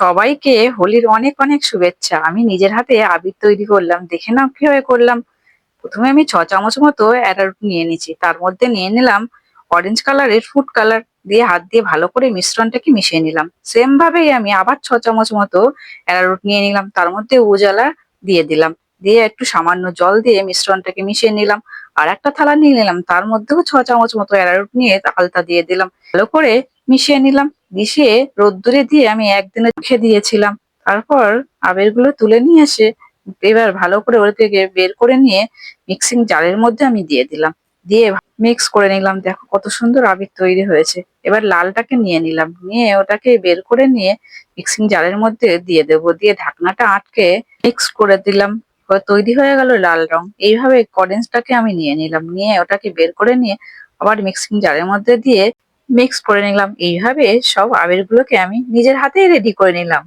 সবাইকে হোলির অনেক অনেক শুভেচ্ছা। আমি নিজের হাতে আবির তৈরি করলাম, দেখে নাও কিভাবে করলাম। প্রথমে আমি 6 চামচ মতো অ্যারারুট নিয়ে নিচ্ছি, তার মধ্যে নিয়ে নিলাম অরেঞ্জ কালারের ফুড কালার, দিয়ে হাত দিয়ে ভালো করে মিশ্রণটাকে মিশিয়ে নিলাম। সেম ভাবেই আমি আবার 6 চামচ মতো অ্যারারুট নিয়ে নিলাম, তার মধ্যে উজালা দিয়ে দিলাম, দিয়ে একটু সামান্য জল দিয়ে মিশ্রণটাকে মিশিয়ে নিলাম। আর একটা থালা নিয়ে নিলাম, তার মধ্যেও 6 চামচ মতো অ্যারারুট নিয়ে আলতা দিয়ে দিলাম, ভালো করে মিশিয়ে নিলাম। মিশিয়ে রোদ্দুরে দিয়ে আমি একদিনে রেখে দিয়েছিলাম। তারপর আবিরগুলো তুলে নিয়ে এসে এবার ভালো করে ওটাকে বের করে নিয়ে মিক্সিং জারের মধ্যে আমি দিয়ে দিলাম, দিয়ে মিক্স করে নিলাম। দেখো কত সুন্দর আবির তৈরি হয়েছে। এবার লালটাকে নিয়ে নিলাম, নিয়ে ওটাকে বের করে নিয়ে মিক্সিং জারের মধ্যে দিয়ে দেবো, দিয়ে ঢাকনাটা আটকে মিক্স করে দিলাম। তৈরি হয়ে গেল লাল রং। এইভাবে কন্ডেন্সটাকে আমি নিয়ে নিলাম, নিয়ে ওটাকে বের করে নিয়ে আবার মিক্সিং জারের মধ্যে দিয়ে মিক্স করে নিলাম। এইভাবে সব আবিরগুলোকে আমি নিজের হাতেই রেডি করে নিলাম।